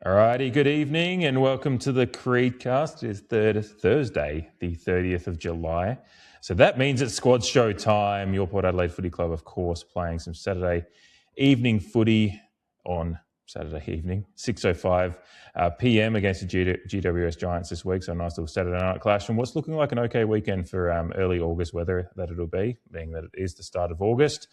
Alrighty, good evening and welcome to the CREEDCAST. It's Thursday, the 30th of July. So that means it's squad show time. Your Port Adelaide Footy Club, of course, playing some Saturday evening footy on Saturday evening, 6:05 p.m. against the GWS Giants this week. So a nice little Saturday night clash and what's looking like an okay weekend for early August weather that it'll be, being that it is the start of August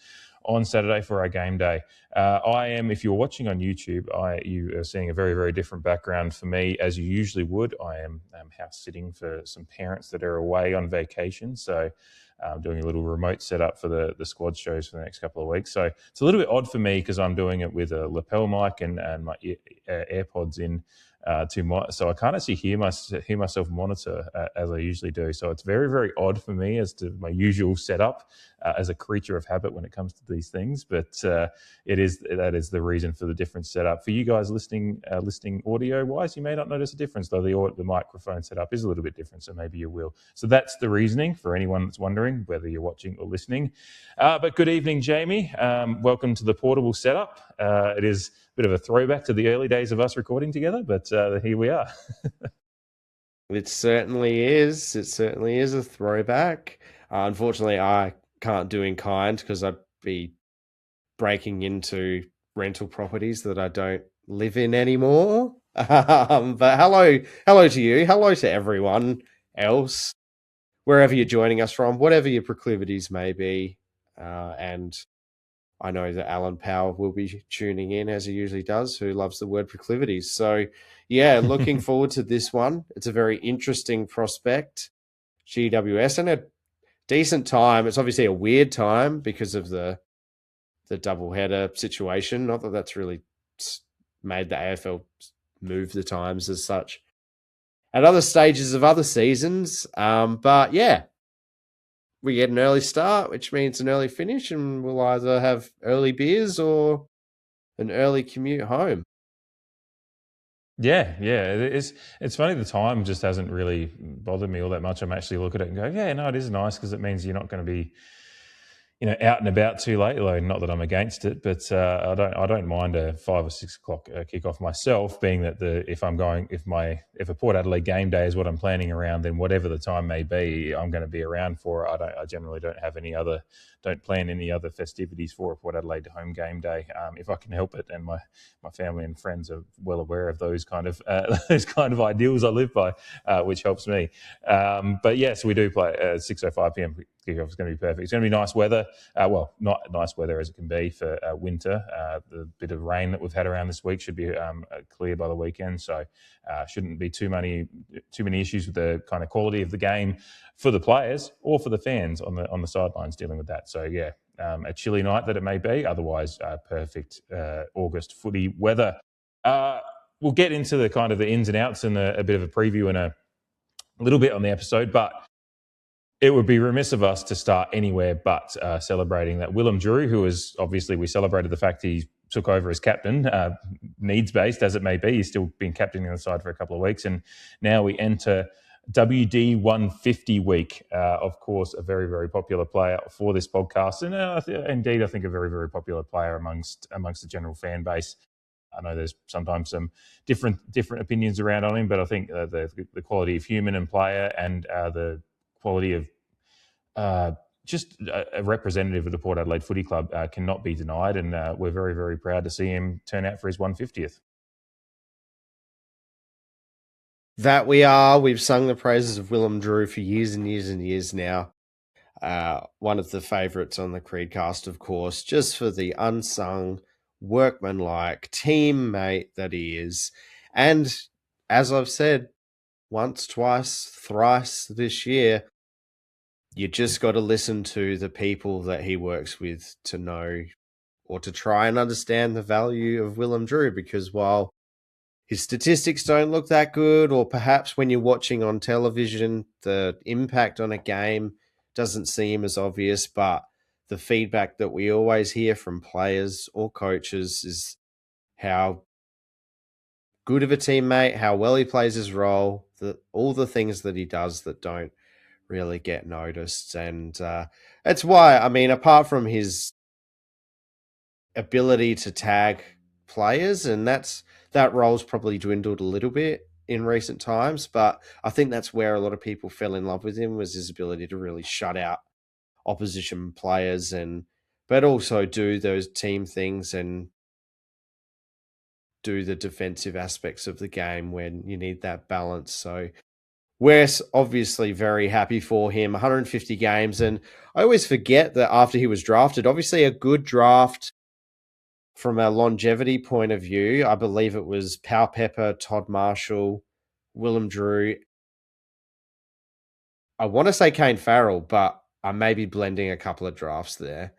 on Saturday for our game day. I am, if you're watching on YouTube, you are seeing a very, very different background for me as you usually would. I am house sitting for some parents that are away on vacation. So I'm doing a little remote setup for the squad shows for the next couple of weeks. So it's a little bit odd for me because I'm doing it with a lapel mic and my AirPods in so I can't actually hear myself monitor as I usually do. So it's very, very odd for me as to my usual setup as a creature of habit when it comes to these things. But that is the reason for the different setup. For you guys listening audio wise, you may not notice a difference, though the microphone setup is a little bit different. So maybe you will. So that's the reasoning for anyone that's wondering whether you're watching or listening. But good evening, Jamie. Welcome to the portable setup. It is bit of a throwback to the early days of us recording together, but here we are. It certainly is. It certainly is a throwback. Unfortunately, I can't do in kind because I'd be breaking into rental properties that I don't live in anymore. But hello to you. Hello to everyone else, wherever you're joining us from, whatever your proclivities may be. And I know that Alan Power will be tuning in as he usually does, who loves the word proclivities. So, yeah, looking forward to this one. It's a very interesting prospect, GWS, and a decent time. It's obviously a weird time because of the doubleheader situation. Not that that's really made the AFL move the times as such at other stages of other seasons. But, yeah, we get an early start, which means an early finish, and we'll either have early beers or an early commute home. Yeah. It's funny, the time just hasn't really bothered me all that much. I'm actually look at it and go, yeah, no, it is nice because it means you're not going to be out and about too late. Although not that I'm against it, but I don't mind a 5 or 6 o'clock kickoff myself. Being that if a Port Adelaide game day is what I'm planning around, then whatever the time may be, I'm going to be around for it. I generally don't plan any other festivities for a Port Adelaide home game day if I can help it, and my family and friends are well aware of those kind of ideals I live by, which helps me. But yes, we do play 6:05 p.m. kickoff. Is going to be perfect. It's going to be nice weather. Well, not nice weather as it can be for winter. The bit of rain that we've had around this week should be clear by the weekend, so shouldn't be too many issues with the kind of quality of the game for the players or for the fans on the sidelines dealing with that. So yeah, a chilly night that it may be. Otherwise, perfect August footy weather. We'll get into the kind of the ins and outs and a bit of a preview and a little bit on the episode, but it would be remiss of us to start anywhere but celebrating that Willem Drew, who is obviously, we celebrated the fact he took over as captain, needs-based as it may be. He's still been captaining the side for a couple of weeks, and now we enter WD 150 week. Of course, a very, very popular player for this podcast, and indeed, I think a very, very popular player amongst the general fan base. I know there's sometimes some different opinions around on him, but I think the quality of human and player and the quality of just a representative of the Port Adelaide Footy Club cannot be denied, and we're very, very proud to see him turn out for his 150th. That we are. We've sung the praises of Willem Drew for years and years and years now. One of the favourites on the CREEDCAST, of course, just for the unsung, workmanlike teammate that he is. And as I've said once, twice, thrice this year, you just got to listen to the people that he works with to know or to try and understand the value of Willem Drew, because while his statistics don't look that good, or perhaps when you're watching on television, the impact on a game doesn't seem as obvious, but the feedback that we always hear from players or coaches is how good of a teammate, how well he plays his role, all the things that he does that don't really get noticed. And that's why, I mean, apart from his ability to tag players, and that's that role's probably dwindled a little bit in recent times, but I think that's where a lot of people fell in love with him, was his ability to really shut out opposition players but also do those team things and do the defensive aspects of the game when you need that balance. So we're obviously very happy for him. 150 games. And I always forget that after he was drafted, obviously a good draft from a longevity point of view. I believe it was Pau Pepper, Todd Marshall, Willem Drew. I want to say Kane Farrell, but I may be blending a couple of drafts there.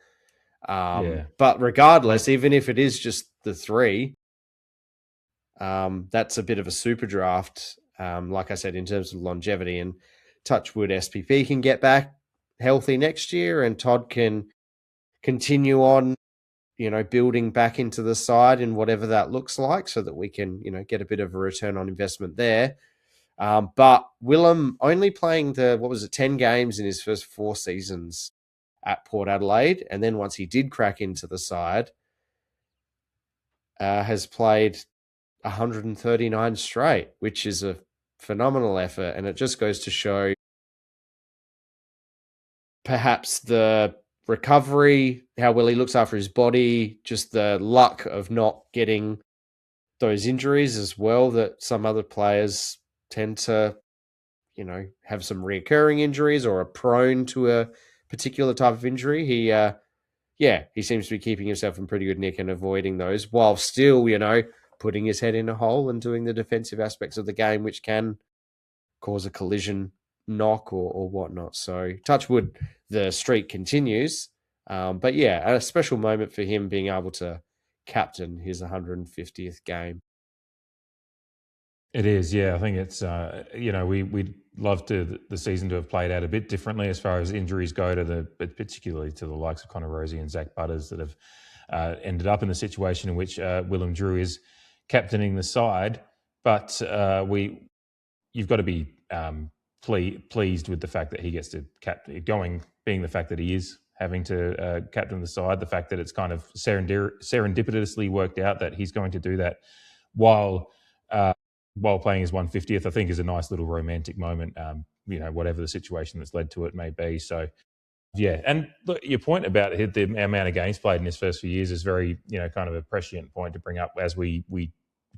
But regardless, even if it is just the three, that's a bit of a super draft. Like I said, in terms of longevity, and touchwood, SPP can get back healthy next year and Todd can continue on, building back into the side and whatever that looks like, so that we can, get a bit of a return on investment there. But Willem only playing 10 games in his first 4 seasons at Port Adelaide. And then once he did crack into the side, has played 139 straight, which is a phenomenal effort. And it just goes to show perhaps the recovery, how well he looks after his body, just the luck of not getting those injuries as well, that some other players tend to, have some reoccurring injuries or are prone to a particular type of injury. He seems to be keeping himself in pretty good nick and avoiding those, while still, putting his head in a hole and doing the defensive aspects of the game, which can cause a collision, knock, or whatnot. So touch wood, the streak continues. But yeah, a special moment for him being able to captain his 150th game. It is, yeah. I think it's, we'd love the season to have played out a bit differently as far as injuries go, particularly to the likes of Connor Rozee and Zach Butters, that have ended up in the situation in which Willem Drew is captaining the side. But you've got to be pleased with the fact that he gets to being the fact that he is having to captain the side, the fact that it's kind of serendipitously worked out that he's going to do that while playing his 150th, I think is a nice little romantic moment, whatever the situation that's led to it may be. So, yeah. And look, your point about the amount of games played in his first few years is very, kind of a prescient point to bring up as we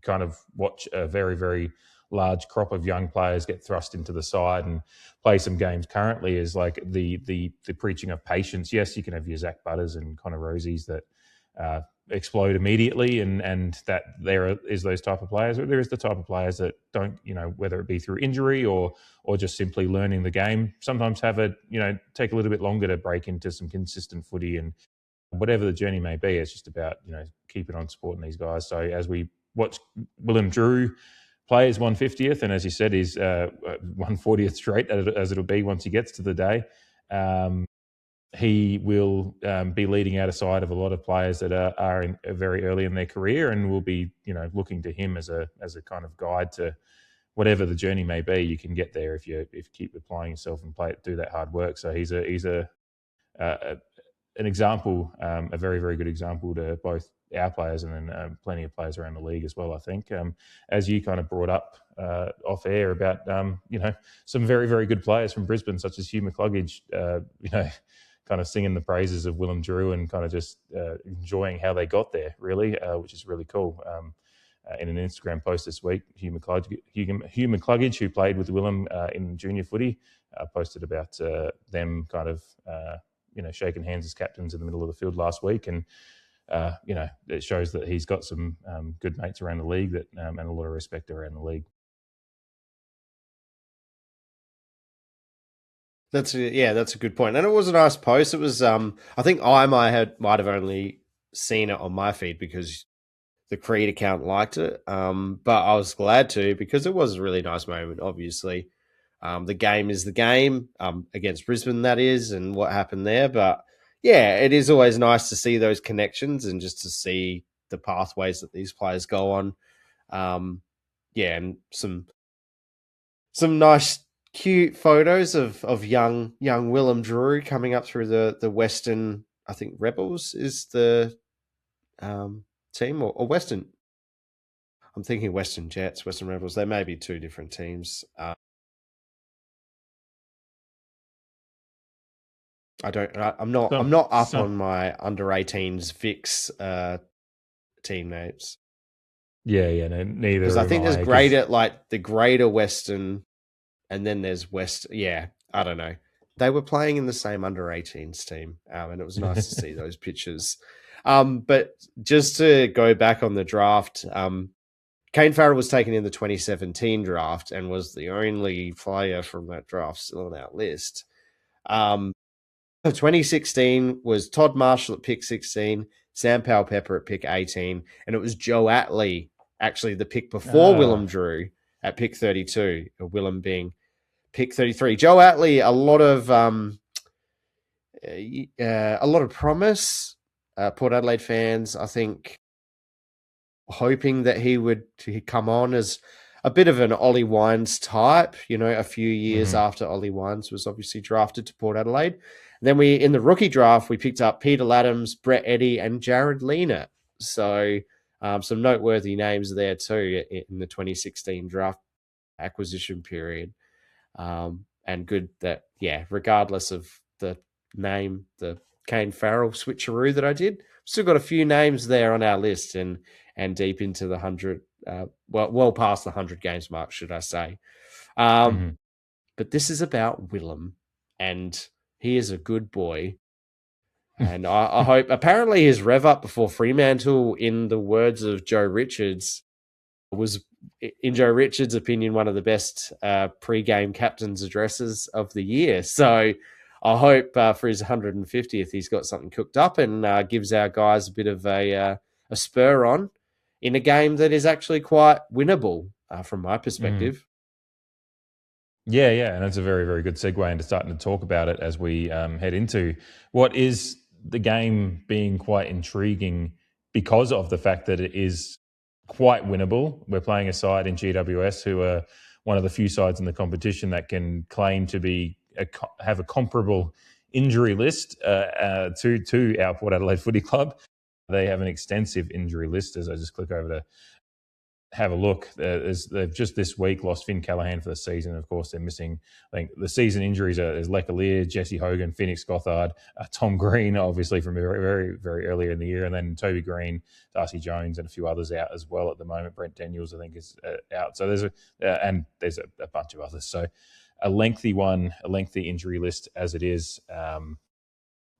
kind of watch a very, very large crop of young players get thrust into the side and play some games currently, is like the preaching of patience. Yes, you can have your Zach Butters and Connor Rosees that explode immediately, and that there is those type of players. But there is the type of players that don't, whether it be through injury or just simply learning the game, sometimes take a little bit longer to break into some consistent footy. And whatever the journey may be, it's just about, keeping on supporting these guys. So as we watch Willem Drew play his 150th, and as you said, his 140th straight, as it'll be once he gets to the day, he will be leading out a side of a lot of players that are very early in their career, and will be, looking to him as a kind of guide to whatever the journey may be. You can get there if you keep applying yourself and do that hard work. So he's an example, a very, very good example to both our players and then plenty of players around the league as well, I think. As you kind of brought up off air about, some very, very good players from Brisbane, such as Hugh McCluggage, kind of singing the praises of Willem Drew and kind of just enjoying how they got there, really, which is really cool. In an Instagram post this week, Hugh McCluggage, who played with Willem in junior footy, posted about them kind of, shaking hands as captains in the middle of the field last week. And, it shows that he's got some good mates around the league and a lot of respect around the league. That's a good point. And it was a nice post. It was, I think I might have only seen it on my feed because the Creed account liked it. But I was glad to, because it was a really nice moment, obviously. The game is the game, against Brisbane, that is, and what happened there. But yeah, it is always nice to see those connections and just to see the pathways that these players go on. And some nice, cute photos of young Willem Drew coming up through the Western, I think Rebels is the team, or Western. I'm thinking Western Jets, Western Rebels. They may be two different teams. I'm not up on my under 18s Vix team names. Yeah, no, neither. Because I think there's the greater Western, and then there's West. Yeah, I don't know. They were playing in the same under 18s team, and it was nice to see those pictures. But just to go back on the draft, Kane Farrell was taken in the 2017 draft and was the only player from that draft still on our list. 2016 was Todd Marshall at pick 16, Sam Powell Pepper at pick 18, and it was Joe Atley, actually the pick before Willem Drew, at pick 32, Willem being pick 33. Joe Atley, a lot of promise. Port Adelaide fans, I think, hoping that he'd come on as a bit of an Ollie Wines type, a few years after Ollie Wines was obviously drafted to Port Adelaide. And then in the rookie draft, we picked up Peter Laddams, Brett Eddy, and Jared Lena. So some noteworthy names there too in the 2016 draft acquisition period. And good that, regardless of the name, the Kane Farrell switcheroo that I did, still got a few names there on our list and deep into the 100, well past the 100 games mark, should I say. But this is about Willem, and he is a good boy. And I hope, apparently his rev up before Fremantle, in the words of Joe Richards, was, in Joe Richards' opinion, one of the best pre-game captain's addresses of the year. So I hope for his 150th, he's got something cooked up and gives our guys a bit of a spur on in a game that is actually quite winnable from my perspective. Yeah, and it's a very, very good segue into starting to talk about it as we head into what is the game being quite intriguing because of the fact that it is quite winnable. We're playing a side in GWS who are one of the few sides in the competition that can claim to have a comparable injury list to our Port Adelaide Footy Club. They have an extensive injury list. As I just click over to have a look, they've just this week lost Finn Callaghan for the season. Of course, they're missing, I think, the season injuries is Lecalier, Jesse Hogan, Phoenix Gothard, Tom Green, obviously from very, very, very earlier in the year, and then Toby Green, Darcy Jones, and a few others out as well at the moment. Brent Daniels, I think, is out. So there's a bunch of others. So a lengthy injury list as it is.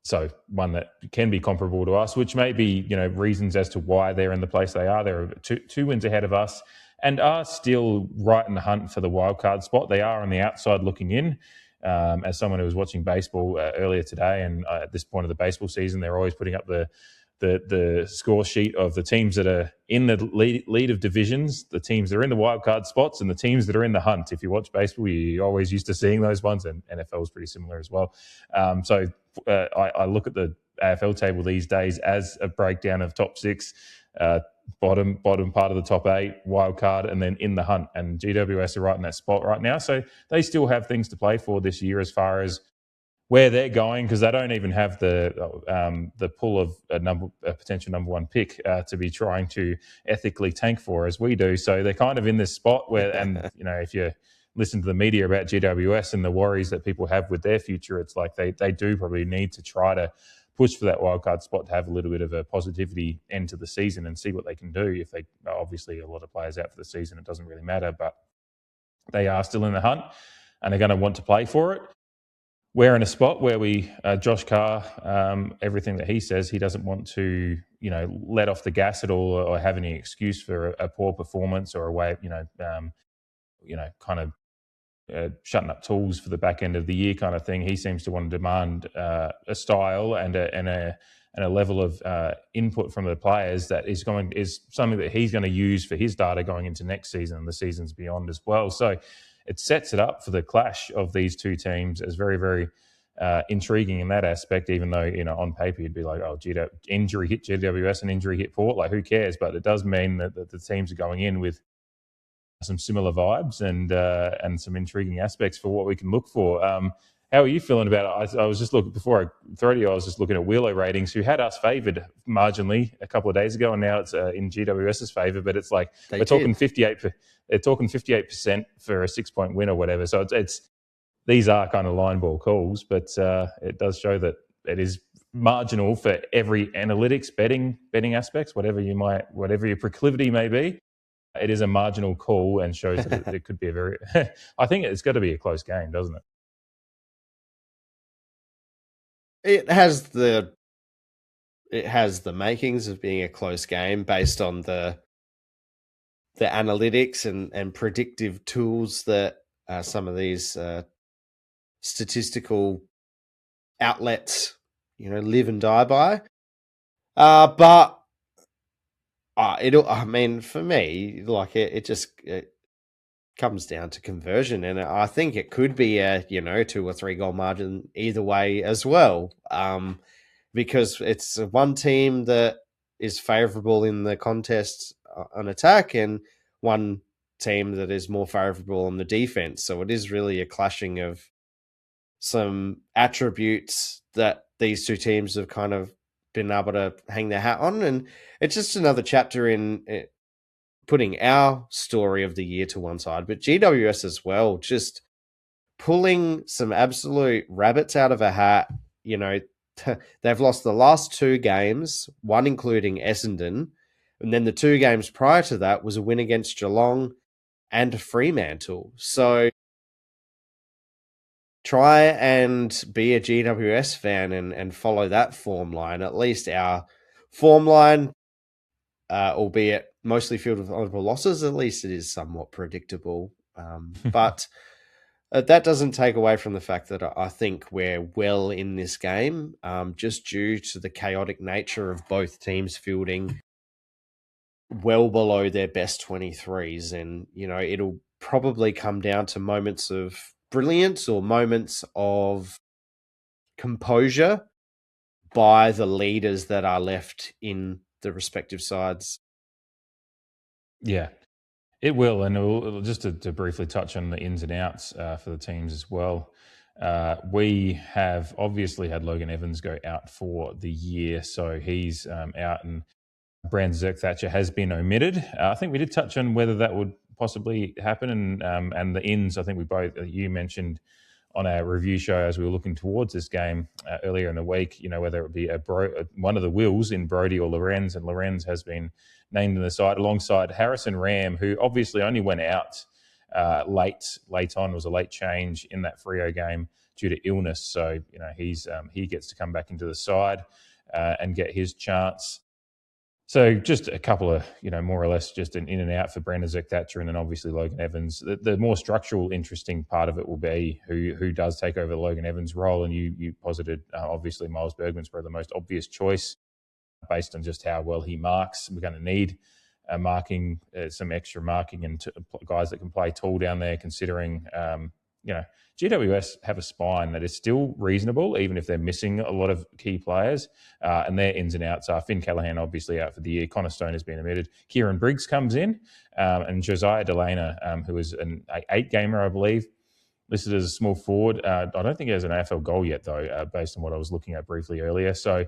So one that can be comparable to us, which may be, reasons as to why they're in the place they are. They're two wins ahead of us and are still right in the hunt for the wildcard spot. They are on the outside looking in. As someone who was watching baseball earlier today, and at this point of the baseball season, they're always putting up the score sheet of the teams that are in the lead of divisions, the teams that are in the wildcard spots, and the teams that are in the hunt. If you watch baseball, you're always used to seeing those ones, and NFL is pretty similar as well. So I look at the AFL table these days as a breakdown of top six, bottom part of the top 8, wildcard, and then in the hunt. And GWS are right in that spot right now. So they still have things to play for this year as far as where they're going, because they don't even have the pull of a potential number one pick to be trying to ethically tank for as we do. So they're kind of in this spot where, and if you listen to the media about GWS and the worries that people have with their future, it's like they do probably need to try to push for that wildcard spot to have a little bit of a positivity end to the season and see what they can do. If they, obviously a lot of players out for the season, it doesn't really matter, but they are still in the hunt and they're going to want to play for it. We're in a spot where Josh Carr, everything that he says, he doesn't want to, let off the gas at all or have any excuse for a poor performance or a way, kind of shutting up tools for the back end of the year kind of thing. He seems to want to demand a style and a level of input from the players that is something that he's going to use for his data going into next season and the seasons beyond as well. So it sets it up for the clash of these two teams as very, very intriguing in that aspect, even though, on paper you'd be like, oh, injury hit GWS and injury hit Port, like who cares? But it does mean that the teams are going in with some similar vibes and some intriguing aspects for what we can look for. How are you feeling about it? I was just looking before I throw to you. I was just looking at Wheelo ratings, who had us favoured marginally a couple of days ago, and now it's in GWS's favour. But it's like we're talking 58. They're talking 58% for a 6-point win or whatever. So it's these are kind of line ball calls, but it does show that it is marginal for every analytics betting aspects, whatever your proclivity may be. It is a marginal call and shows that it could be a very. I think it's got to be a close game, doesn't it? It has the makings of being a close game based on the analytics and predictive tools that some of these statistical outlets, live and die by. But I mean, for me, like it comes down to conversion, and I think it could be a 2 or 3 goal margin either way as well, because it's one team that is favourable in the contest on attack and one team that is more favourable on the defense. So it is really a clashing of some attributes that these two teams have kind of been able to hang their hat on, and it's just another chapter in putting our story of the year to one side, but GWS as well, just pulling some absolute rabbits out of a hat. They've lost the last 2 games, one including Essendon, and then the 2 games prior to that was a win against Geelong and Fremantle. So try and be a GWS fan and follow that form line. At least our form line, albeit mostly filled with honourable losses, at least it is somewhat predictable. But that doesn't take away from the fact that I think we're well in this game, just due to the chaotic nature of both teams fielding well below their best 23s. And, it'll probably come down to moments of brilliance or moments of composure by the leaders that are left in the respective sides. Yeah, it will. And it'll, just to briefly touch on the ins and outs for the teams as well. We have obviously had Logan Evans go out for the year, so he's out, and Brand Zerk-Thatcher has been omitted. I think we did touch on whether that would possibly happen, and the ins. I think you mentioned on our review show as we were looking towards this game earlier in the week, whether it be one of the Wills in Brodie or Lorenz, and Lorenz has been named in the side alongside Harrison Ram, who obviously only went out late on, was a late change in that Freo game due to illness. So, he gets to come back into the side and get his chance. So just a couple of, more or less just an in and out for Brandon Zerk-Thatcher, and then obviously Logan Evans. The more structural, interesting part of it will be who does take over the Logan Evans role. And you posited, obviously, Miles Bergman's probably the most obvious choice based on just how well he marks. We're going to need some extra marking and guys that can play tall down there, considering, GWS have a spine that is still reasonable, even if they're missing a lot of key players. And their ins and outs are Finn Callaghan, obviously, out for the year. Connor Stone has been omitted. Kieran Briggs comes in, and Josiah Delana, who is an 8-gamer, I believe, listed as a small forward. I don't think he has an AFL goal yet, though, based on what I was looking at briefly earlier. So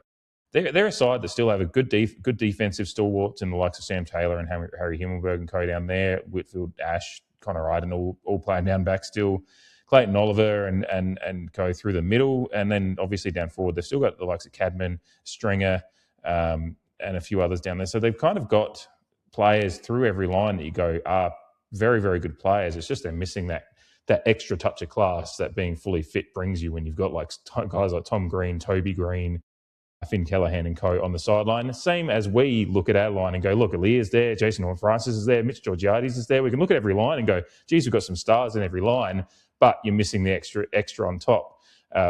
they're a side that still have a good defensive stalwarts in the likes of Sam Taylor and Harry Himmelberg and co down there. Whitfield, Ash, Connor Iden, all playing down back still. Clayton Oliver and go through the middle, and then obviously down forward they've still got the likes of Cadman, Stringer, and a few others down there. So they've kind of got players through every line that you go are very, very good players. It's just they're missing that extra touch of class that being fully fit brings you when you've got like guys like Tom Green, Toby Green, Finn Callaghan and co on the sideline. The same as we look at our line and go, look, Alia's there, Jason Horne-Francis is there, Mitch Georgiades is there. We can look at every line and go, geez, we've got some stars in every line, but you're missing the extra on top,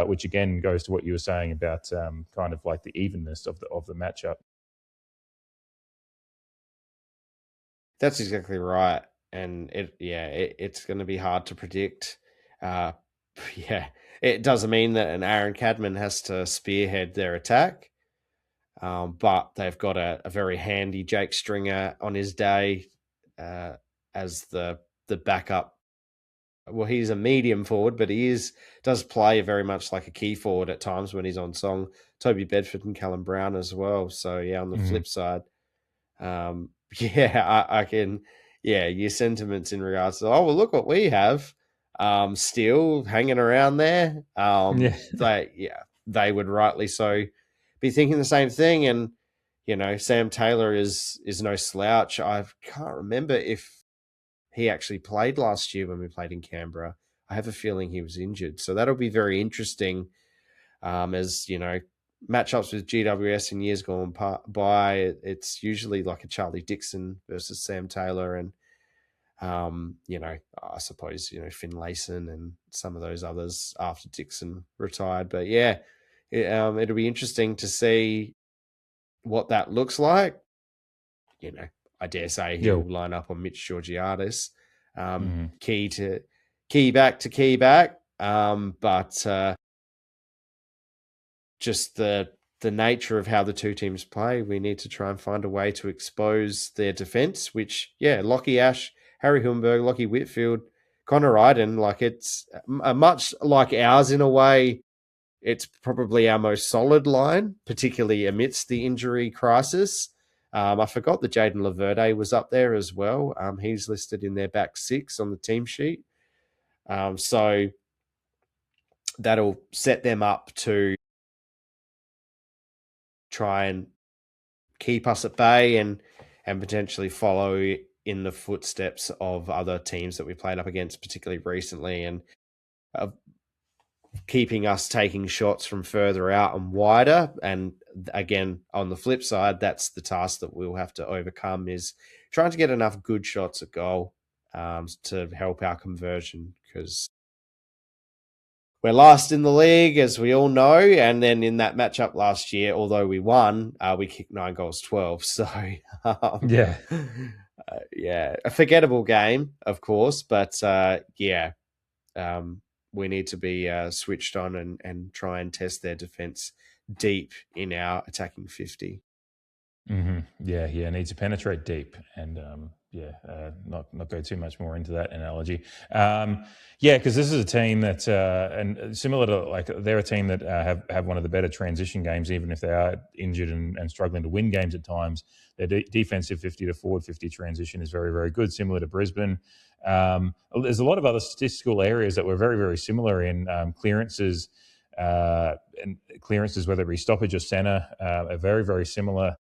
which again goes to what you were saying about kind of like the evenness of the matchup. That's exactly right, and it's going to be hard to predict. It doesn't mean that an Aaron Cadman has to spearhead their attack, but they've got a very handy Jake Stringer on his day as the backup well, he's a medium forward, but does play very much like a key forward at times when he's on song. Toby Bedford and Callum Brown as well. So yeah, on the flip side, I can, your sentiments in regards to, oh well, look what we have, still hanging around there. They would rightly so be thinking the same thing, and Sam Taylor is no slouch. I can't remember if he actually played last year when we played in Canberra. I have a feeling he was injured. So that'll be very interesting, as, matchups with GWS in years gone by. It's usually like a Charlie Dixon versus Sam Taylor and, I suppose, Finlayson and some of those others after Dixon retired. But yeah, it'll be interesting to see what that looks like. I dare say he'll line up on Mitch Georgiadis, key back. But just the nature of how the two teams play, we need to try and find a way to expose their defence, which, Lockie Ash, Harry Hillenberg, Lockie Whitfield, Connor Iden, like it's much like ours in a way. It's probably our most solid line, particularly amidst the injury crisis. I forgot that Jaden Laverde was up there as well. He's listed in their back six on the team sheet. So that'll set them up to try and keep us at bay and potentially follow in the footsteps of other teams that we played up against, particularly recently, and keeping us taking shots from further out and wider. And again, on the flip side, that's the task that we'll have to overcome, is trying to get enough good shots at goal to help our conversion, because we're last in the league, as we all know. And then in that matchup last year, although we won, we kicked 9 goals, 12. So, a forgettable game, of course. But, we need to be switched on and try and test their defence deep in our attacking 50. Need to penetrate deep and not go too much more into that analogy. Because this is a team that and similar to they're a team that have one of the better transition games, even if they are injured and struggling to win games at times. Their defensive 50 to forward 50 transition is very, very good, similar to Brisbane. There's a lot of other statistical areas that were very, very similar in clearances, whether it be stoppage or centre, are very, very similar.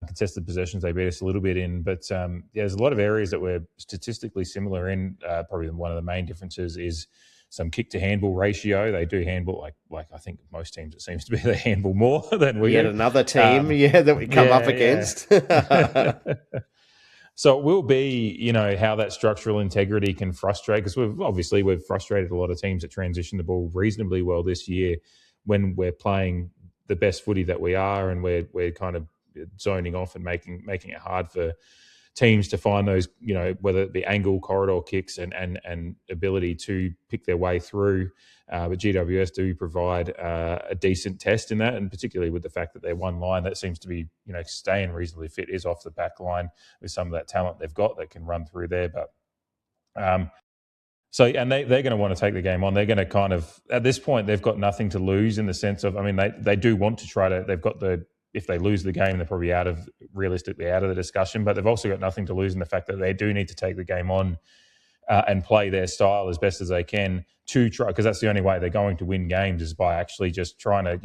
Contested possessions, they beat us a little bit in, but there's a lot of areas that we're statistically similar in. Probably one of the main differences is some kick to handball ratio. They do handball like I think most teams, it seems to be, they handball more than we do. Yet another team, that we come up against. So it will be, how that structural integrity can frustrate, because we've frustrated a lot of teams that transition the ball reasonably well this year when we're playing the best footy that we are, and we're kind of zoning off and making it hard for teams to find those, whether it be angle, corridor kicks and ability to pick their way through. But GWS do provide a decent test in that, and particularly with the fact that their one line that seems to be, staying reasonably fit is off the back line with some of that talent they've got that can run through there. But and they're going to want to take the game on. They're going to kind of, at this point, they've got nothing to lose in the sense of, they do want to try to, they've got if they lose the game, they're probably realistically out of the discussion, but they've also got nothing to lose in the fact that they do need to take the game on and play their style as best as they can to try, because that's the only way they're going to win games, is by actually just trying to,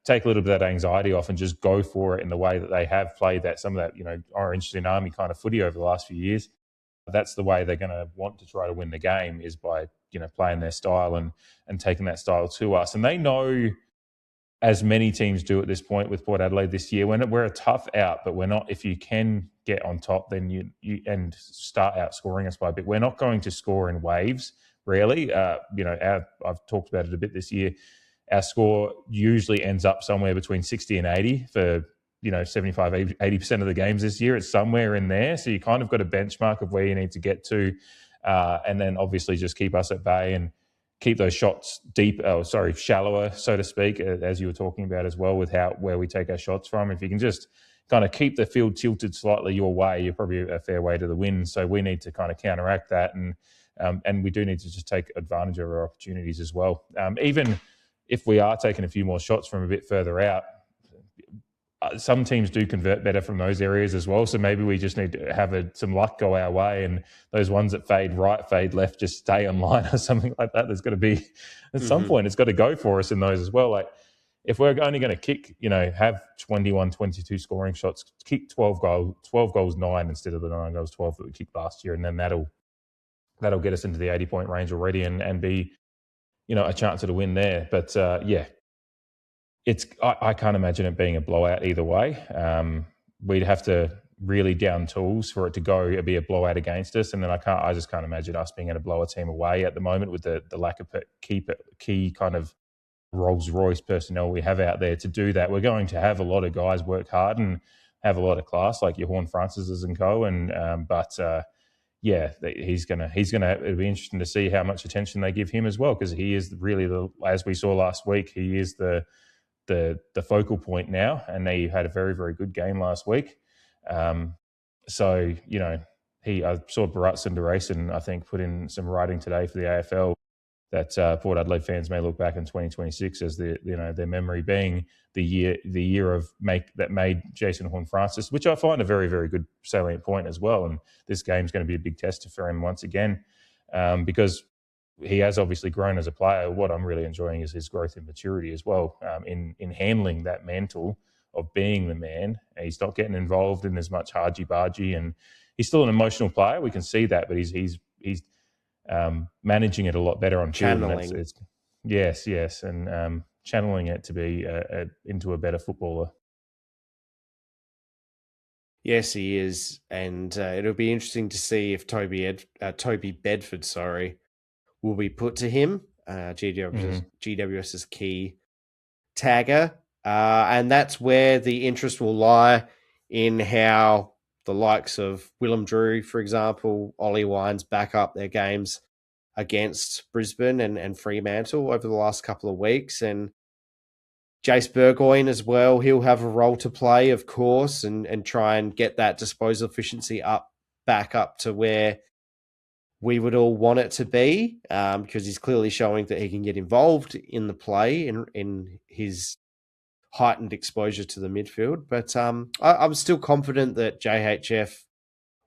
take a little bit of that anxiety off and just go for it in the way that they have played some of that, Orange Tsunami kind of footy over the last few years. That's the way they're going to want to try to win the game, is by, playing their style and taking that style to us. And they know, as many teams do at this point with Port Adelaide this year, we're a tough out, but we're not. If you can get on top, then you and start outscoring us by a bit. We're not going to score in waves, really. I've talked about it a bit this year. Our score usually ends up somewhere between 60 and 80 for 75, 80% of the games this year. It's somewhere in there. So you kind of got a benchmark of where you need to get to, and then obviously just keep us at bay and keep those shots shallower, so to speak, as you were talking about as well, with where we take our shots from. If you can just kind of keep the field tilted slightly your way, you're probably a fair way to the win. So we need to kind of counteract that and And we do need to just take advantage of our opportunities as well. Even if we are taking a few more shots from a bit further out, some teams do convert better from those areas as well. So maybe we just need to have some luck go our way, and those ones that fade right, fade left, just stay online or something like that. There's got to be, at some point, it's got to go for us in those as well. Like if we're only going to kick, have 21, 22 scoring shots, kick 12 goals, 9 instead of the 9 goals, 12 that we kicked last year. And then that'll get us into the 80-point range already and be, a chance at a win there. But I can't imagine it being a blowout either way. We'd have to really down tools for it to be a blowout against us, and then I just can't imagine us being able to blow a team away at the moment with the lack of key kind of Rolls Royce personnel we have out there to do that. We're going to have a lot of guys work hard and have a lot of class, like your horne-francis and co. He's gonna. It'll be interesting to see how much attention they give him as well, because he is really as we saw last week, he is the focal point now, and he had a very, very good game last week. I saw Bharat Sundaresan, I think, put in some writing today for the AFL that Port Adelaide fans may look back in 2026 as their memory being the year of that made Jason Horne-Francis, which I find a very, very good salient point as well. And this game's going to be a big test for him once again, because he has obviously grown as a player. What I'm really enjoying is his growth in maturity as well, in handling that mantle of being the man. He's not getting involved in as much hargy-bargy, and he's still an emotional player. We can see that, but he's managing it a lot better on field. Channeling. Yes, and channeling it to be into a better footballer. Yes, he is, and it'll be interesting to see if Toby Bedford, will be put to him, GWS's key tagger. And that's where the interest will lie, in how the likes of Willem Drew, for example, Ollie Wines back up their games against Brisbane and Fremantle over the last couple of weeks. And Jace Burgoyne as well, he'll have a role to play, of course, and try and get that disposal efficiency back up to where we would all want it to be, because he's clearly showing that he can get involved in the play in his heightened exposure to the midfield. But I'm still confident that JHF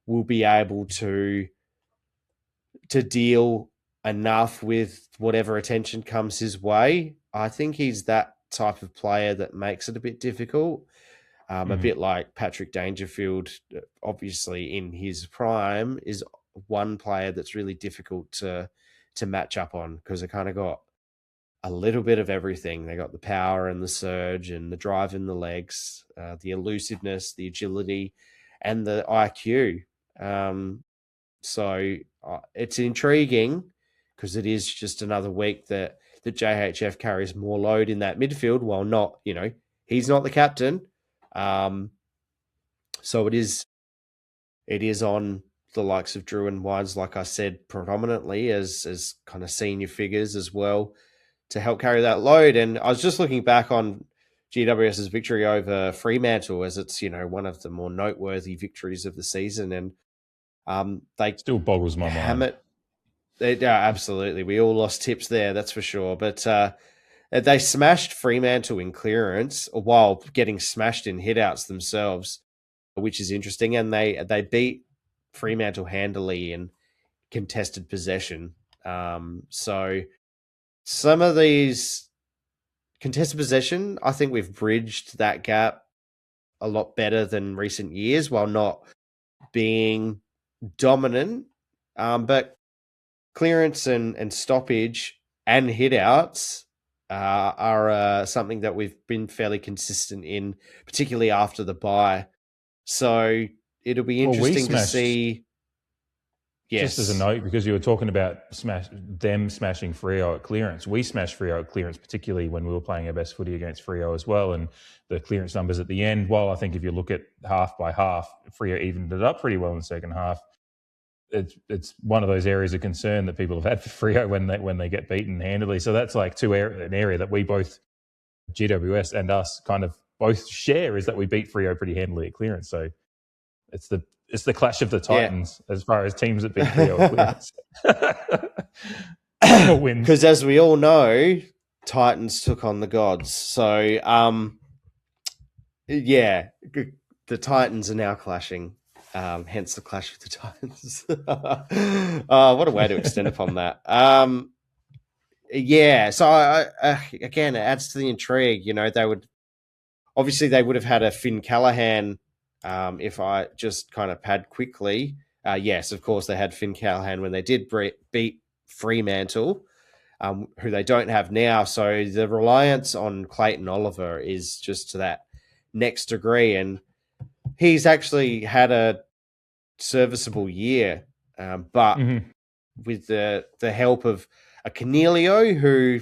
will be able to deal enough with whatever attention comes his way. I think he's that type of player that makes it a bit difficult. A bit like Patrick Dangerfield, obviously in his prime, is one player that's really difficult to match up on, because they kind of got a little bit of everything. They got the power and the surge and the drive in the legs, the elusiveness, the agility, and the IQ. So it's intriguing, because it is just another week that JHF carries more load in that midfield, while not, he's not the captain. So it is on the likes of Drew and Wines, like I said, predominantly as kind of senior figures as well, to help carry that load. And I was just looking back on GWS's victory over Fremantle, as it's, one of the more noteworthy victories of the season. And they still boggles my mind. Absolutely. We all lost tips there, that's for sure. But they smashed Fremantle in clearance while getting smashed in hitouts themselves, which is interesting. And they beat Fremantle handily in contested possession. So some of these contested possession, I think we've bridged that gap a lot better than recent years, while not being dominant. But clearance and stoppage and hitouts are something that we've been fairly consistent in, particularly after the bye. So it'll be interesting to see. Yes. Just as a note, because you were talking about them smashing Freo at clearance, we smashed Freo at clearance, particularly when we were playing our best footy against Freo as well. And the clearance numbers at the end, while I think if you look at half by half, Freo evened it up pretty well in the second half. It's one of those areas of concern that people have had for Freo when they get beaten handily. So that's like an area that we both, GWS and us, kind of both share, is that we beat Freo pretty handily at clearance. So it's the clash of the Yeah. Titans as far as teams that beat PL wins. Because as we all know, Titans took on the gods. So, yeah, the Titans are now clashing. Hence the clash of the Titans. What a way to extend upon that. Yeah, so again, it adds to the intrigue. You know, they would have had a Finn Callahan. If I just kind of pad quickly, yes, of course they had Finn Callahan when they did beat Fremantle, who they don't have now. So the reliance on Clayton Oliver is just to that next degree, and he's actually had a serviceable year, but with the help of a Cornelio, who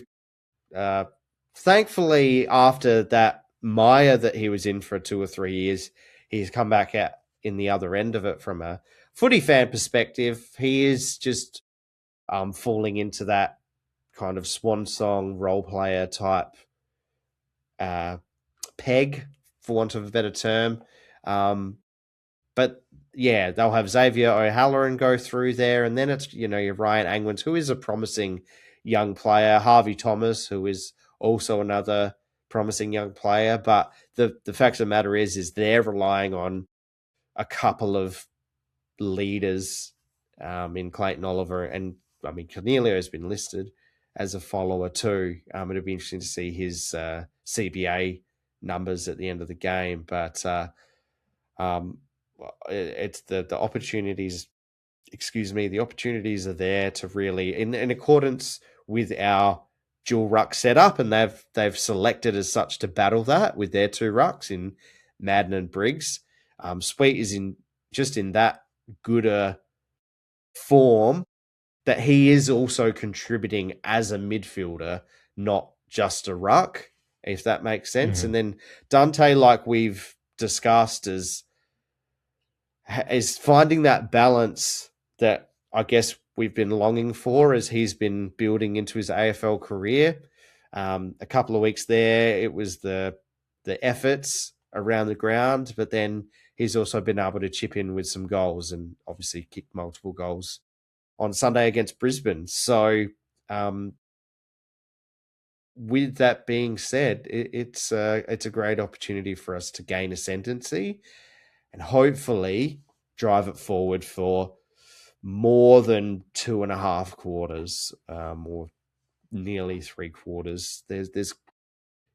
thankfully after that mire that he was in for 2 or 3 years, he's come back out in the other end of it from a footy fan perspective. He is just falling into that kind of swan song role player type peg, for want of a better term. But yeah, they'll have Xavier O'Halloran go through there, and then it's, you know, your Ryan Angwins, who is a promising young player, Harvey Thomas, who is also another promising young player. But the fact of the matter is they're relying on a couple of leaders in Clayton Oliver, and I mean Cornelio has been listed as a follower too. It'll be interesting to see his CBA numbers at the end of the game, but it's the opportunities. Excuse me, the opportunities are there to really, in accordance with our dual ruck setup, and they've selected as such to battle that with their 2 rucks in Madden and Briggs. Sweet is in that gooder form that he is also contributing as a midfielder, not just a ruck, if that makes sense. And then Dante, like we've discussed, is finding that balance that I guess we've been longing for as he's been building into his AFL career. A couple of weeks there, it was the efforts around the ground, but then he's also been able to chip in with some goals and obviously kick multiple goals on Sunday against Brisbane. So with that being said, it's a great opportunity for us to gain ascendancy and hopefully drive it forward for more than 2.5 quarters, or nearly 3 quarters. There's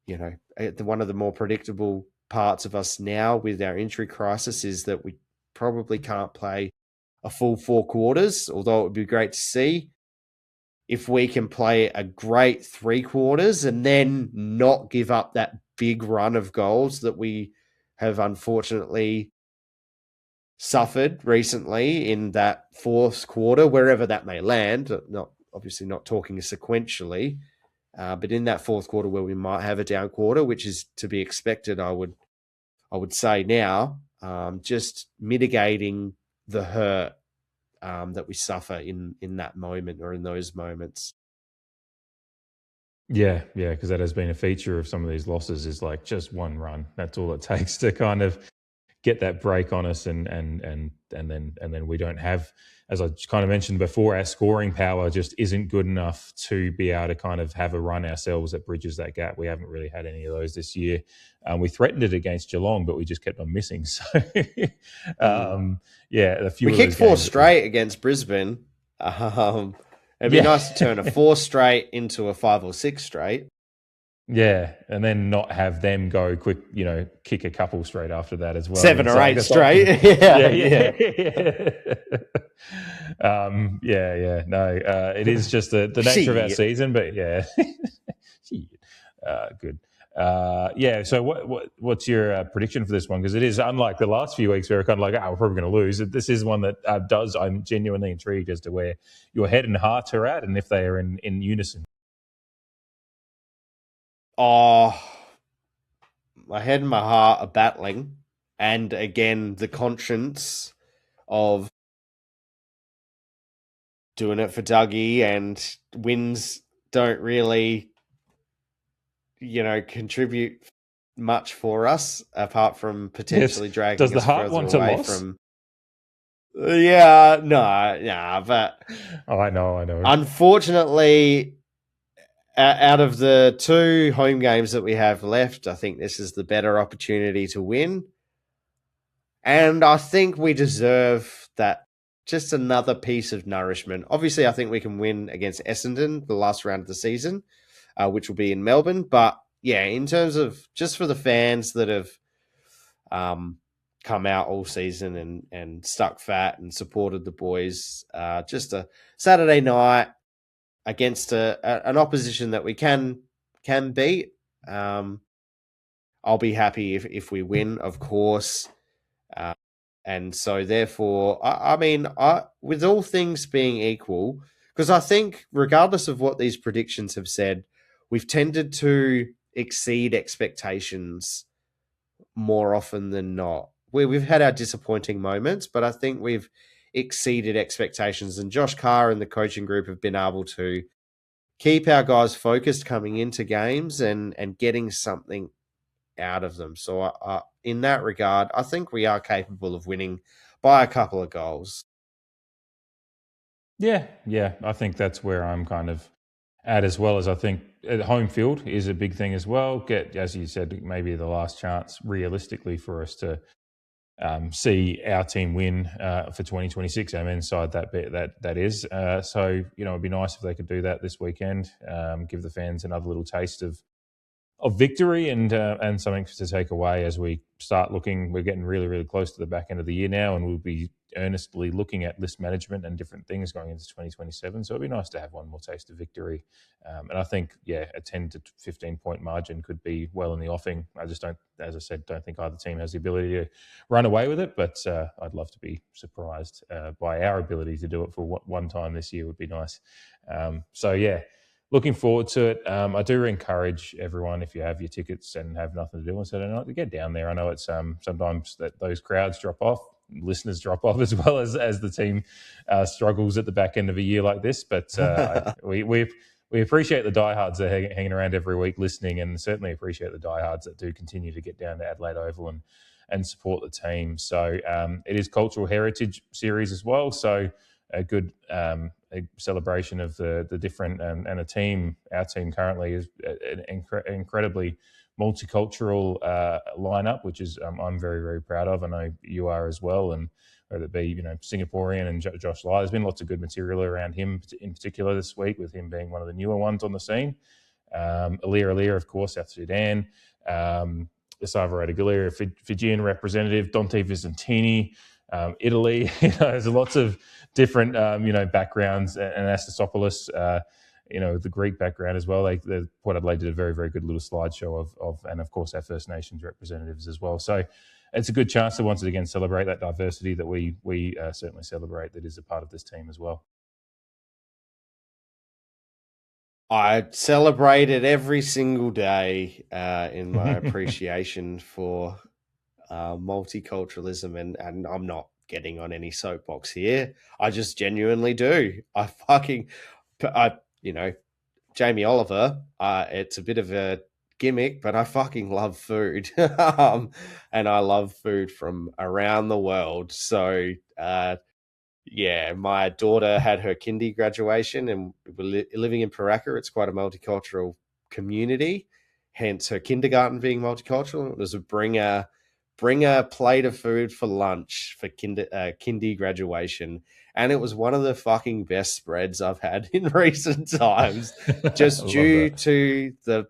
you know, one of the more predictable parts of us now with our injury crisis is that we probably can't play a full 4 quarters, although it would be great to see if we can play a great 3 quarters and then not give up that big run of goals that we have unfortunately suffered recently in that 4th quarter, wherever that may land. Obviously not talking sequentially, but in that 4th quarter where we might have a down quarter, which is to be expected, I would say now, just mitigating the hurt that we suffer in that moment or in those moments. Yeah, because that has been a feature of some of these losses, is like just one run. That's all it takes to kind of get that break on us, and then we don't have, as I kind of mentioned before, our scoring power just isn't good enough to be able to kind of have a run ourselves that bridges that gap. We haven't really had any of those this year. We threatened it against Geelong, but we just kept on missing. So, a few. We kicked 4 straight against Brisbane. It'd be nice to turn a 4 straight into a 5 or 6 straight. Yeah, and then not have them go quick, kick a couple straight after that as well. 7 or 8 straight. No, it is just the nature of our season, but yeah. Good. So what's your prediction for this one? Because it is unlike the last few weeks where we're kind of like, we're probably going to lose. This is one that I'm genuinely intrigued as to where your head and heart are at and if they are in unison. Oh, my head and my heart are battling. And again, the conscience of doing it for Dougie, and wins don't really, contribute much for us apart from potentially dragging us further away from. Yeah, no, but Oh, I know. unfortunately, out of the 2 home games that we have left, I think this is the better opportunity to win. And I think we deserve that, just another piece of nourishment. Obviously, I think we can win against Essendon the last round of the season, which will be in Melbourne. But yeah, in terms of just for the fans that have come out all season and stuck fat and supported the boys, just a Saturday night against an opposition that we can beat. I'll be happy if we win, of course. And so, therefore, I mean, with all things being equal, because I think, regardless of what these predictions have said, we've tended to exceed expectations more often than not. We've had our disappointing moments, but I think we've exceeded expectations. And Josh Carr and the coaching group have been able to keep our guys focused coming into games and getting something out of them. So in that regard, I think we are capable of winning by a couple of goals. Yeah. I think that's where I'm kind of at as well. As I think home field is a big thing as well. Get, as you said, maybe the last chance realistically for us to see our team win for 2026. Our men's side that is. So it'd be nice if they could do that this weekend. Give the fans another little taste of victory and something to take away as we start looking. We're getting really, really close to the back end of the year now, and we'll be earnestly looking at list management and different things going into 2027. So it'd be nice to have one more taste of victory. And I think, a 10 to 15 point margin could be well in the offing. I just don't, as I said, don't think either team has the ability to run away with it, but I'd love to be surprised by our ability to do it for one time this year would be nice. Looking forward to it. I do encourage everyone, if you have your tickets and have nothing to do on Saturday night, to get down there. I know it's sometimes that those crowds drop off, listeners drop off as well as the team struggles at the back end of a year like this. But we appreciate the diehards that are hanging around every week listening, and certainly appreciate the diehards that do continue to get down to Adelaide Oval and support the team. So it is Cultural Heritage Series as well. So a good a celebration of the different and a team. Our team currently is an incredibly multicultural lineup, which is I'm very, very proud of. I know you are as well, and whether it be Singaporean and Josh Lai, there's been lots of good material around him in particular this week, with him being one of the newer ones on the scene. Alir, of course, South Sudan. Isava Adegalia, Fijian representative, Dante Vicentini, Italy. There's lots of different backgrounds, and Astasopoulos, the Greek background as well. The Port Adelaide did a very, very good little slideshow of and of course our First Nations representatives as well. So it's a good chance to once again celebrate that diversity that we certainly celebrate, that is a part of this team as well. I celebrate it every single day in my appreciation for multiculturalism, and I'm not getting on any soapbox here. I just genuinely do. Jamie Oliver, it's a bit of a gimmick, but I fucking love food. And I love food from around the world. So, my daughter had her kindy graduation, and we're living in Paraka. It's quite a multicultural community, hence her kindergarten being multicultural. It was a bring a plate of food for lunch for kindy graduation, and it was one of the fucking best spreads I've had in recent times, just due to the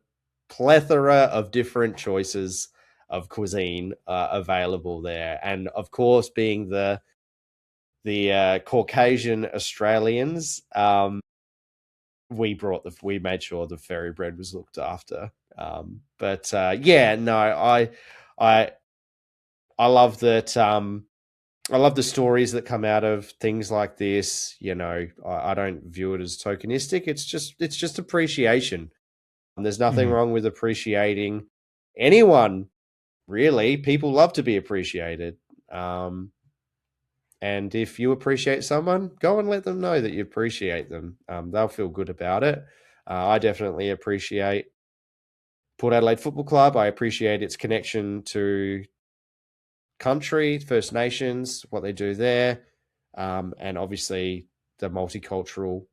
plethora of different choices of cuisine available there, and of course being the Caucasian Australians, we made sure the fairy bread was looked after. I love that. I love the stories that come out of things like this. I don't view it as tokenistic. It's just appreciation. And there's nothing wrong with appreciating anyone, really. People love to be appreciated. And if you appreciate someone, go and let them know that you appreciate them. They'll feel good about it. I definitely appreciate Port Adelaide Football Club. I appreciate its connection to country, First Nations, what they do there. and obviously the multicultural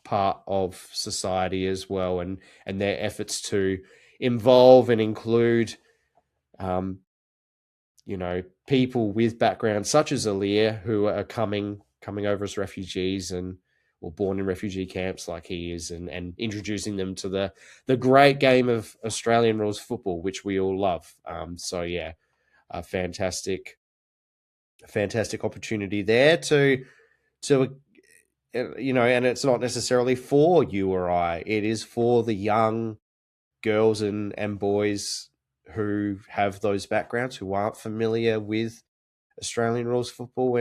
part of society as well, and their efforts to involve and include, people with backgrounds such as Aaliyah, who are coming over as refugees or born in refugee camps like he is, and introducing them to the great game of Australian rules football, which we all love. A fantastic opportunity there to and it's not necessarily for you or I. It is for the young girls and boys who have those backgrounds, who aren't familiar with Australian rules football,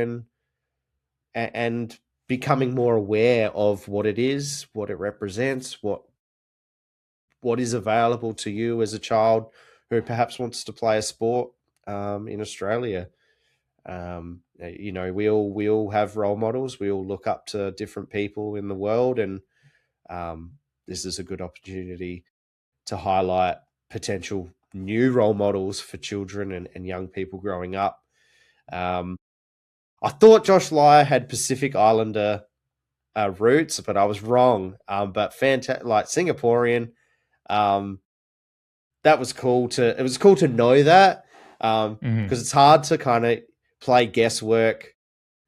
and becoming more aware of what it is, what it represents, what is available to you as a child who perhaps wants to play a sport in Australia. We all have role models. We all look up to different people in the world, and this is a good opportunity to highlight potential new role models for children and young people growing up. I thought Josh Lyer had Pacific Islander roots, but I was wrong. But fantastic, like Singaporean. That was cool it was cool to know that, because it's hard to kind of play guesswork,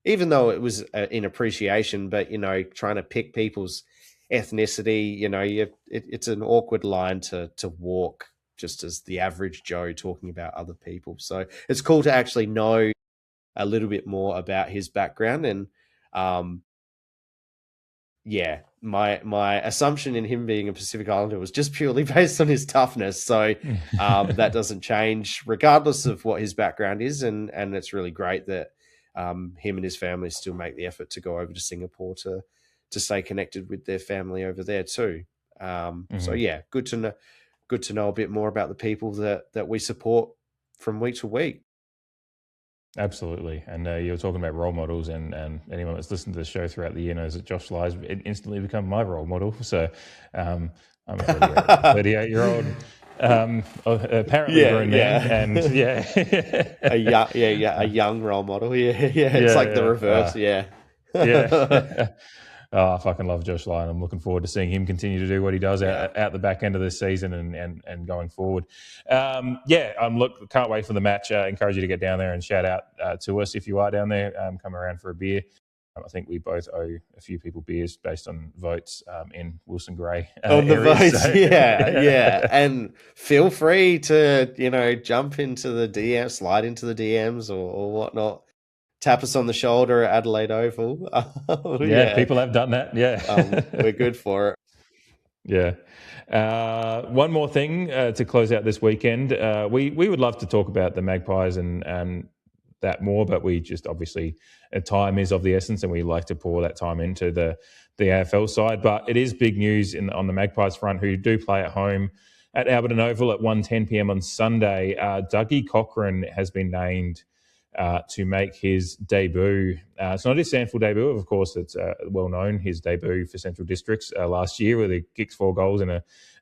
even though it was in appreciation, but, trying to pick people's ethnicity, it's an awkward line to walk just as the average Joe talking about other people. So it's cool to actually know a little bit more about his background. And my assumption in him being a Pacific Islander was just purely based on his toughness. So that doesn't change regardless of what his background is. And it's really great that him and his family still make the effort to go over to Singapore to stay connected with their family over there too. So yeah, good to know a bit more about the people that we support from week to week. Absolutely. And you were talking about role models, and anyone that's listened to the show throughout the year knows that Josh Ly's instantly become my role model. So I'm a 38-year-old, apparently grown man, and a young role model. It's like the reverse. Yeah. Oh, I fucking love Josh Lyon. I'm looking forward to seeing him continue to do what he does out the back end of this season and going forward. Can't wait for the match. Encourage you to get down there and shout out to us if you are down there. Come around for a beer. I think we both owe a few people beers based on votes in Wilson Grey. On the votes, so. Yeah. And feel free to, jump into the DMs, slide into the DMs or whatnot. Tap us on the shoulder at Adelaide Oval. People have done that. Yeah. We're good for it. Yeah. One more thing to close out this weekend. We would love to talk about the Magpies and that more, but we just obviously time is of the essence, and we like to pour that time into the AFL side. But it is big news on the Magpies front, who do play at home at Alberton Oval at 1:10 p.m. on Sunday. Dougie Cochrane has been named to make his debut. It's not his SANFL debut, of course. It's well known, his debut for Central Districts last year, where he kicks 4 goals in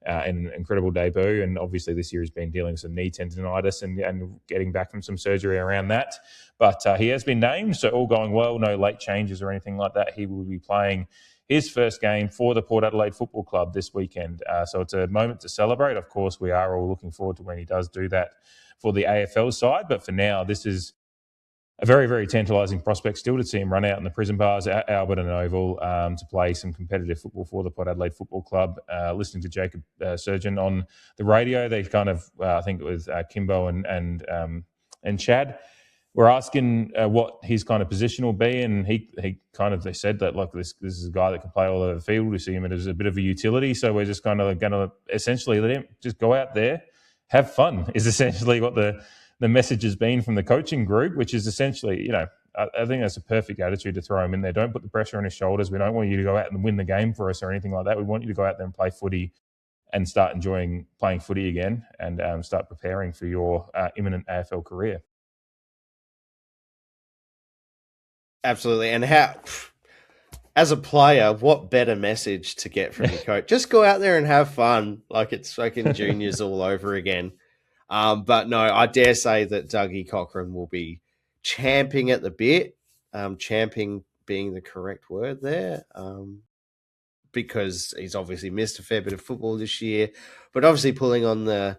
an incredible debut. And obviously this year he's been dealing with some knee tendonitis and getting back from some surgery around that. But he has been named, so all going well, no late changes or anything like that. He will be playing his first game for the Port Adelaide Football Club this weekend. So it's a moment to celebrate. Of course, we are all looking forward to when he does do that for the AFL side. But for now, this is a very, very tantalising prospect still to see him run out in the prison bars at Alberton Oval to play some competitive football for the Port Adelaide Football Club. Listening to Jacob Surgeon on the radio, they kind of, I think it was Kimbo and Chad, were asking what his kind of position will be, and they said that, look, this is a guy that can play all over the field. We see him as a bit of a utility, so we're just kind of going to essentially let him just go out there, have fun, is essentially what the message has been from the coaching group, which is essentially, I think that's a perfect attitude to throw him in there. Don't put the pressure on his shoulders. We don't want you to go out and win the game for us or anything like that. We want you to go out there and play footy and start enjoying playing footy again and start preparing for your imminent AFL career. Absolutely. And as a player, what better message to get from your coach? Just go out there and have fun like it's fucking juniors all over again. But no, I dare say that Dougie Cochrane will be champing at the bit champing being the correct word there, because he's obviously missed a fair bit of football this year, but obviously pulling on the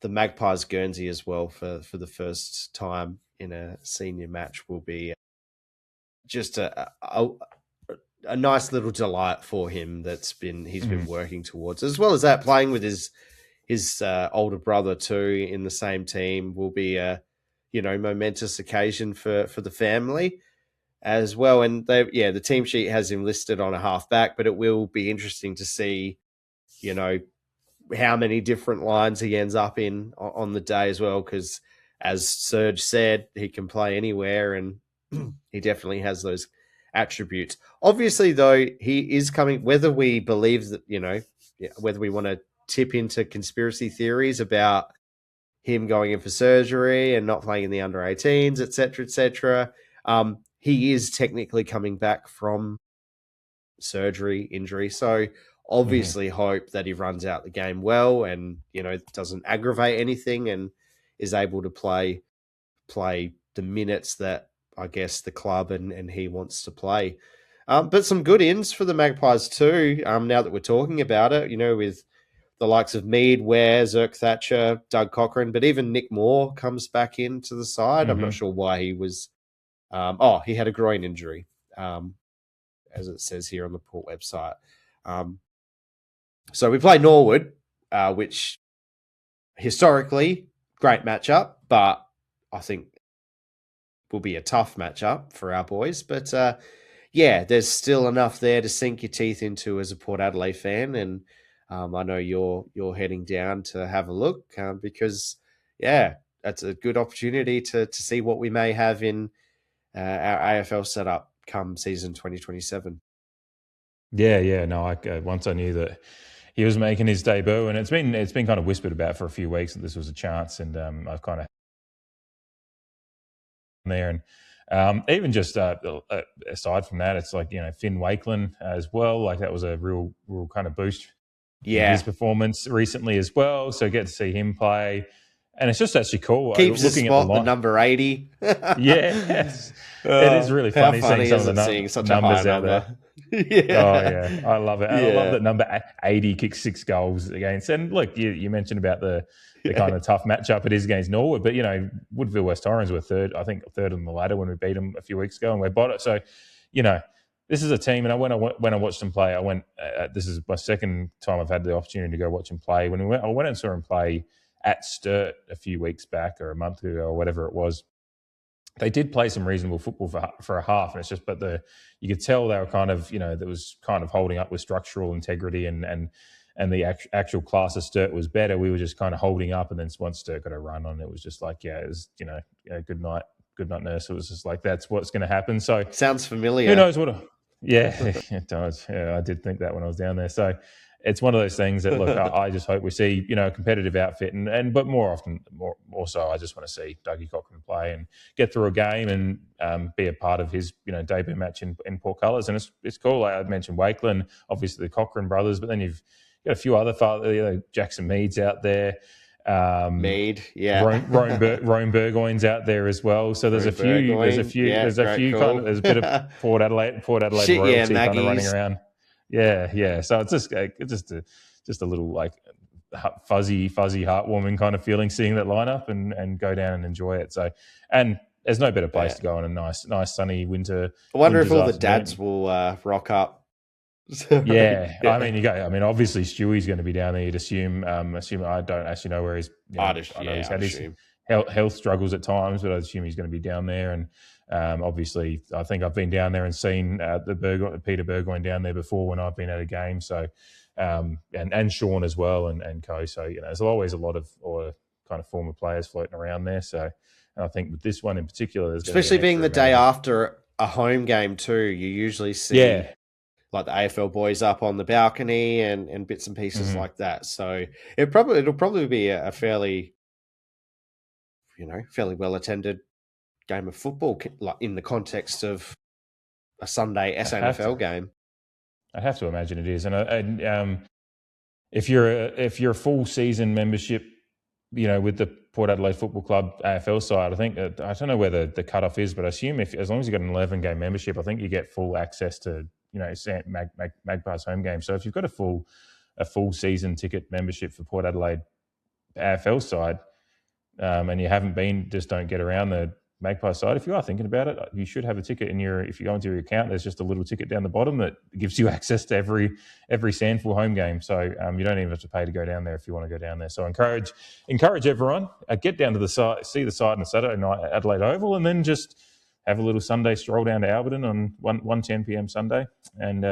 Magpies Guernsey as well for the first time in a senior match will be just a nice little delight for him he's been working towards. As well as that, playing with his older brother too in the same team will be a momentous occasion for the family as well. And the team sheet has him listed on a halfback, but it will be interesting to see how many different lines he ends up in on the day as well, because as Serge said, he can play anywhere, and he definitely has those attributes. Obviously, though, he is coming, whether we believe that, whether we want to tip into conspiracy theories about him going in for surgery and not playing in the under-18s, etc., etc., he is technically coming back from surgery, injury. So obviously hope that he runs out the game well and, doesn't aggravate anything and is able to play the minutes that I guess the club and he wants to play. But some good ins for the Magpies too, now that we're talking about it, with the likes of Mead, Ware, Zirk Thatcher, Doug Cochrane, but even Nick Moore comes back into the side. I'm not sure why he was... he had a groin injury, as it says here on the Port website. So we play Norwood, which historically, great matchup, but I think will be a tough matchup for our boys. But there's still enough there to sink your teeth into as a Port Adelaide fan. And I know you're heading down to have a look because, that's a good opportunity to see what we may have in our AFL setup come season 2027. Yeah. No, once I knew that he was making his debut, and it's been kind of whispered about for a few weeks that this was a chance, and I've kind of there, and even just aside from that, it's like Finn Wakelin as well. Like that was a real kind of boost. His performance recently as well. So get to see him play. And it's just actually cool. Keeps his spot, the number 80. Yes. It is really funny seeing some of the numbers out there. Oh, yeah. I love it. And I love that number 80 kicks 6 goals against. And look, you mentioned about the kind of tough matchup it is against Norwood. But, Woodville West Torrens were third on the ladder when we beat them a few weeks ago and we're bottom. So, this is a team, and when I watched them play, this is my second time I've had the opportunity to go watch them play. I went and saw them play at Sturt a few weeks back or a month ago or whatever it was. They did play some reasonable football for a half, and it's just, but you could tell they were kind of, that was kind of holding up with structural integrity and the actual class of Sturt was better. We were just kind of holding up, and then once Sturt got a run on, it was just like, it was, good night, nurse. It was just like, that's what's going to happen. So sounds familiar. Who knows what? Yeah, it does. Yeah, I did think that when I was down there. So it's one of those things that, look, I just hope we see, a competitive outfit, but more so, I just want to see Dougie Cochrane play and get through a game and be a part of his, debut match in Portcullis. And it's cool. Like I mentioned Wakelin, obviously the Cochrane brothers, but then you've got a few other Jackson Mead's out there. Mead, yeah. Rome Burgoyne's out there as well. So there's a few there's a bit of Port Adelaide royalty kind of running around. Yeah. So it's just a little like fuzzy, heartwarming kind of feeling seeing that lineup and go down and enjoy it. So, and there's no better place to go on a nice sunny winter. I wonder if all the dads will rock up. Yeah. I mean, obviously Stewie's going to be down there. You'd assume. I don't actually know where he's. He's had his health struggles at times, but I assume he's going to be down there. And obviously, I think I've been down there and seen Peter Burgoyne down there before when I've been at a game. So, and Sean as well, and co. So there's always a lot of kind of former players floating around there. So, I think with this one in particular, especially being the day after a home game too, you usually see. Like the AFL boys up on the balcony and bits and pieces like that. So it'll probably be a fairly well attended game of football, like in the context of a Sunday SANFL game. I have to imagine it is, and if you're a full season membership with the Port Adelaide Football Club AFL side, I think, I don't know where the cutoff is, but I assume as long as you've got an 11-game membership, I think you get full access to, Magpies home games. So if you've got a full season ticket membership for Port Adelaide AFL side, and you haven't been, just don't get around the Magpie side. If you are thinking about it, you should have a ticket if you go into your account, there's just a little ticket down the bottom that gives you access to every SANFL home game. So you don't even have to pay to go down there if you want to go down there. So encourage everyone, get down to the side, see the side on Saturday night at Adelaide Oval, and then just have a little Sunday stroll down to Alberton on 1:10 p.m. Sunday and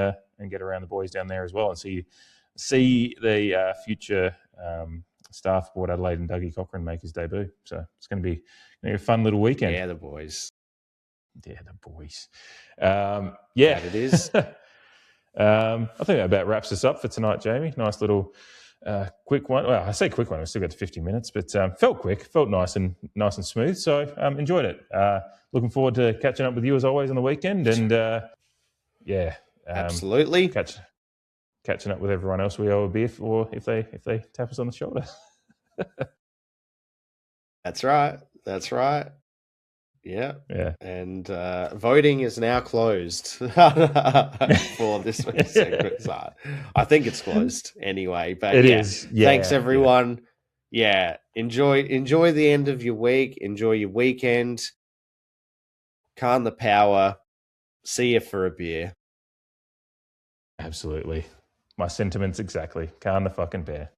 get around the boys down there as well and see the future staff of Port Adelaide and Dougie Cochrane make his debut. So it's going to be a fun little weekend. Yeah, the boys. Yeah, it is. I think that about wraps us up for tonight, Jamie. Nice little quick one. Well, I say quick one. We still got to 50 minutes, but felt quick, felt nice and smooth. So enjoyed it. Looking forward to catching up with you as always on the weekend. And absolutely catching up with everyone else we owe a beer for if they tap us on the shoulder. That's right. Yeah. And voting is now closed for this week's segment. I think it's closed anyway. But it is. Yeah, thanks everyone. Yeah. Enjoy the end of your week. Enjoy your weekend. Calm the power. See you for a beer. Absolutely. My sentiments exactly. Calm the fucking bear.